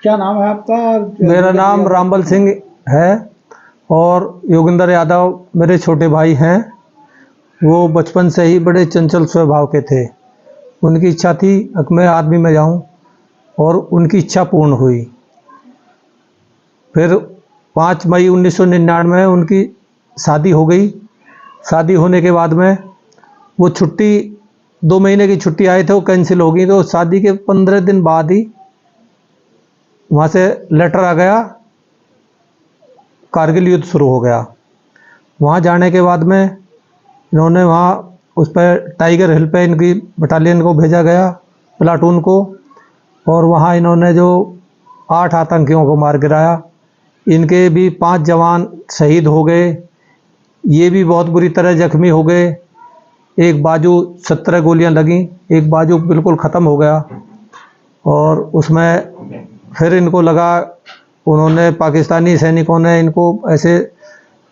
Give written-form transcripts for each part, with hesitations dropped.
क्या नाम है आपका? मेरा नाम रामबल सिंह है और योगिंदर यादव मेरे छोटे भाई हैं। वो बचपन से ही बड़े चंचल स्वभाव के थे। उनकी इच्छा थी कि मैं आर्मी में जाऊं और उनकी इच्छा पूर्ण हुई। फिर 5 मई 1999 में उनकी शादी हो गई। शादी होने के बाद में वो छुट्टी 2 महीने की छुट्टी आए थे, वो कैंसिल हो गई। तो शादी के 15 दिन बाद ही वहाँ से लेटर आ गया, कारगिल युद्ध शुरू हो गया। वहाँ जाने के बाद में इन्होंने वहाँ उस पर टाइगर हिल पे इनकी बटालियन को भेजा गया, प्लाटून को, और वहाँ इन्होंने जो 8 आतंकियों को मार गिराया। इनके भी 5 जवान शहीद हो गए, ये भी बहुत बुरी तरह जख्मी हो गए। एक बाजू 17 गोलियां लगीं, एक बाजू बिल्कुल ख़त्म हो गया। और उसमें फिर इनको लगा, उन्होंने पाकिस्तानी सैनिकों ने इनको ऐसे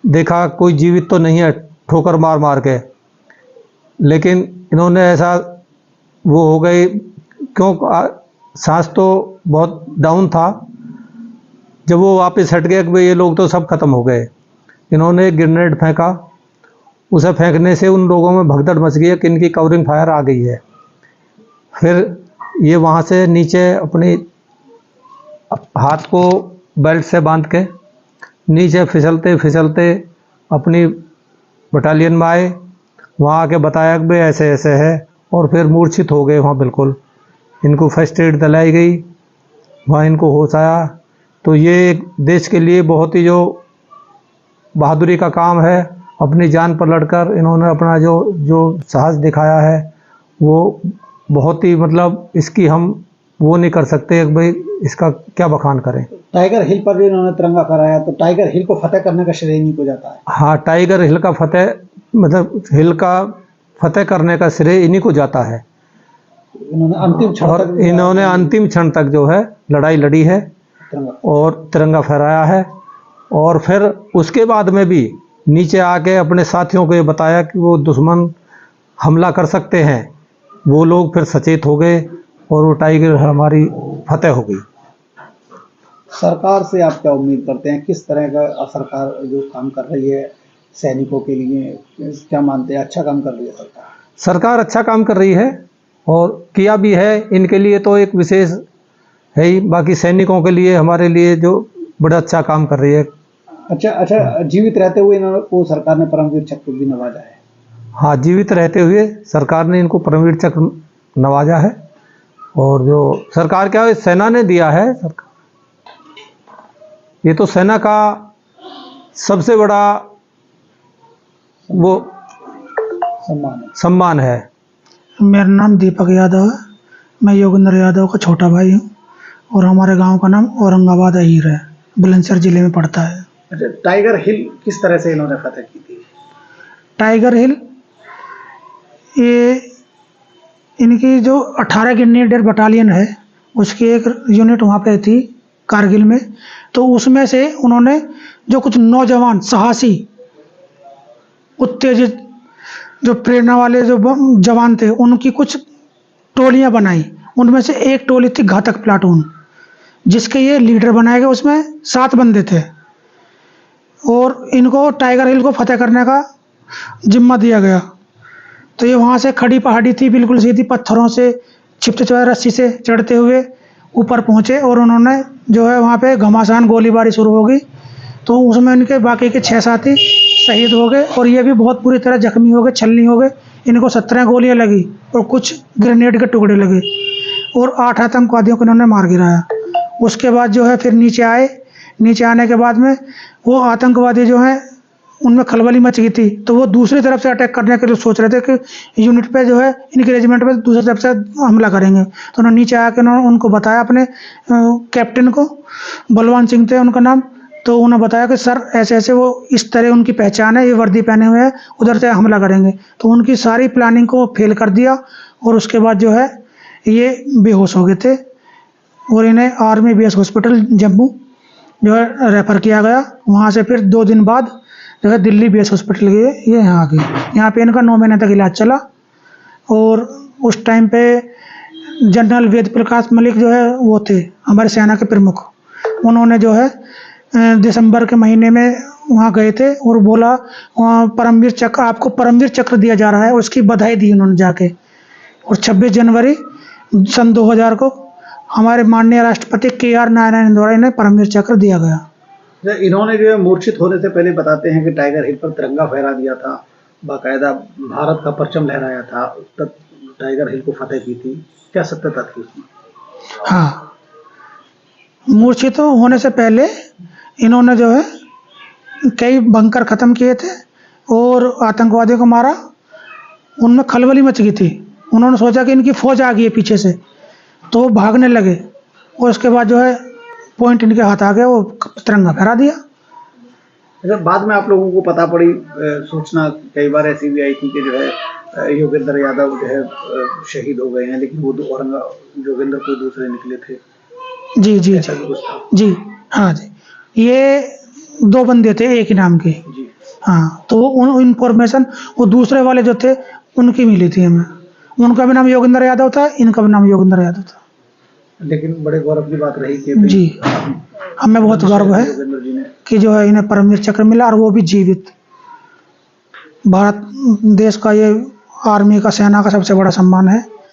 देखा कोई जीवित तो नहीं है, ठोकर मार मार के, लेकिन इन्होंने ऐसा वो हो गए, क्यों सांस तो बहुत डाउन था। जब वो वापस हट गए कि भाई ये लोग तो सब खत्म हो गए, इन्होंने एक ग्रेनेड फेंका। उसे फेंकने से उन लोगों में भगदड़ मच गई कि इनकी कवरिंग फायर आ गई है। फिर ये वहाँ से नीचे अपनी हाथ को बेल्ट से बांध के नीचे फिसलते फिसलते अपनी बटालियन में आए। वहाँ आके बताया कि भाई ऐसे ऐसे है, और फिर मूर्छित हो गए वहाँ बिल्कुल। इनको फर्स्ट एड दिलाई गई, वहाँ इनको होश आया। तो ये एक देश के लिए बहुत ही जो बहादुरी का काम है। अपनी जान पर लड़कर इन्होंने अपना जो साहस दिखाया है, वो बहुत ही, मतलब इसकी हम वो नहीं कर सकते कि भाई इसका क्या बखान करें। टाइगर हिल पर भी इन्होंने तिरंगा फहराया, तो टाइगर हिल को फतेह करने का श्रेय इन्हीं को जाता है। हाँ, टाइगर हिल का फतेह, मतलब हिल का फतेह करने का श्रेय इन्हीं को जाता है। इन्होंने अंतिम क्षण तक जो है लड़ाई लड़ी है और तिरंगा फहराया है। और फिर उसके बाद में भी नीचे आके अपने साथियों को ये बताया कि वो दुश्मन हमला कर सकते हैं। वो लोग फिर सचेत हो गए और वो टाइगर हमारी फतेह हो गई। सरकार से आप क्या उम्मीद करते हैं? किस तरह का सरकार जो काम कर रही है सैनिकों के लिए, क्या मानते हैं? अच्छा काम कर रही है सरकार? सरकार अच्छा काम कर रही है और किया भी है। इनके लिए तो एक विशेष है ही, बाकी सैनिकों के लिए, हमारे लिए जो बड़ा अच्छा काम कर रही है। अच्छा, जीवित रहते हुए इनको सरकार ने परमवीर चक्र भी नवाजा है। हाँ, जीवित रहते हुए सरकार ने इनको परमवीर चक्र नवाजा है। और जो सरकार क्या है, सेना ने दिया है। सरकार, ये तो सेना का सबसे बड़ा वो सम्मान है। मेरा नाम दीपक यादव है। मैं योगिंदर यादव का छोटा भाई हूँ और हमारे गांव का नाम औरंगाबाद अहीर है, बुलंदशहर जिले में पड़ता है। अच्छा, टाइगर हिल किस तरह से इन्होंने फतेह की थी? टाइगर हिल, ये इनकी जो 18 ग्रेनेडियर बटालियन है, उसकी एक यूनिट वहाँ पे थी कारगिल में। तो उसमें से उन्होंने जो कुछ नौजवान साहसी उत्तेजित जो प्रेरणा वाले जो जवान थे, उनकी कुछ टोलियां बनाई। उनमें से एक टोली थी घातक प्लाटून, जिसके ये लीडर बनाए गए। उसमें 7 बंदे थे और इनको टाइगर हिल को फतेह करने का जिम्मा दिया गया। तो ये वहाँ से खड़ी पहाड़ी थी, बिल्कुल सीधी, पत्थरों से छिपते चढ़े, रस्सी से चढ़ते हुए ऊपर पहुँचे और उन्होंने जो है वहाँ पे घमासान गोलीबारी शुरू हो गई। तो उसमें इनके बाकी के 6 साथी शहीद हो गए और ये भी बहुत बुरी तरह जख्मी हो गए, छलनी हो गए। इनको 17 गोलियां लगी और कुछ ग्रेनेड के टुकड़े लगे और 8 आतंकवादियों को इन्होंने मार गिराया। उसके बाद जो है फिर नीचे आए। नीचे आने के बाद में वो आतंकवादी जो हैं, उनमें खलबली मच गई थी। तो वो दूसरी तरफ से अटैक करने के लिए सोच रहे थे कि यूनिट पे जो है, इनके रेजिमेंट पे दूसरी तरफ से हमला करेंगे। तो उन्होंने नीचे आके उनको बताया, अपने कैप्टन को, बलवान सिंह थे उनका नाम। तो उन्हें बताया कि सर ऐसे ऐसे, वो इस तरह उनकी पहचान है, ये वर्दी पहने हुए हैं, उधर से हमला करेंगे। तो उनकी सारी प्लानिंग को फेल कर दिया और उसके बाद जो है ये बेहोश हो गए थे और इन्हें आर्मी बेस हॉस्पिटल जम्मू जो है रेफर किया गया। वहाँ से फिर 2 दिन बाद जो है दिल्ली बेस हॉस्पिटल गए, ये यहाँ आ गए। यहाँ पे इनका 9 महीने तक इलाज चला और उस टाइम पे जनरल वेद प्रकाश मलिक जो है वो थे हमारे सेना के प्रमुख। उन्होंने जो है दिसंबर के महीने में वहाँ गए थे और बोला वहाँ परमवीर चक्र, आपको परमवीर चक्र दिया जा रहा है, उसकी बधाई दी उन्होंने जाके। और 26 जनवरी सन 2000 को हमारे माननीय राष्ट्रपति KR नारायण द्वारा इन्हें परमवीर चक्र दिया गया। इन्होंने जो है मूर्छित होने से पहले बताते हैं कि टाइगर हिल पर तिरंगा फहरा दिया था, बाकायदा भारत का परचम लहराया था, तब टाइगर हिल को फतेह की थी। क्या सत्यता थी उसमें? हाँ, मूर्छित होने से पहले इन्होंने जो है कई बंकर ख़त्म किए थे और आतंकवादियों को मारा। उनमें खलबली मच गई थी। उन्होंने सोचा कि इनकी फ़ौज आ गई है पीछे से, तो वो भागने लगे और उसके बाद जो है पॉइंट इनके हाथ आ गया, वो तिरंगा फहरा दिया। अच्छा, बाद में आप लोगों को पता पड़ी सूचना कई बार ऐसी भी आई थी कि जो है योगेंद्र यादव जो है शहीद हो गए हैं, लेकिन वो योगेंद्र कोई दूसरे निकले थे। जी जी ऐसा जी भी कुछ था? जी हाँ जी, ये 2 बंदे थे एक ही नाम के। जी। हाँ, तो उन इन्फॉर्मेशन वो दूसरे वाले जो थे उनकी मिली थी हमें। उनका भी नाम योगेंद्र यादव था, इनका भी नाम योगेंद्र यादव था। लेकिन बड़े गौरव की बात रही कि जी, हमें बहुत गर्व है योगेंद्र जी ने कि जो है इन्हें परमवीर चक्र मिला और वो भी जीवित। भारत देश का ये आर्मी का, सेना का सबसे बड़ा सम्मान है।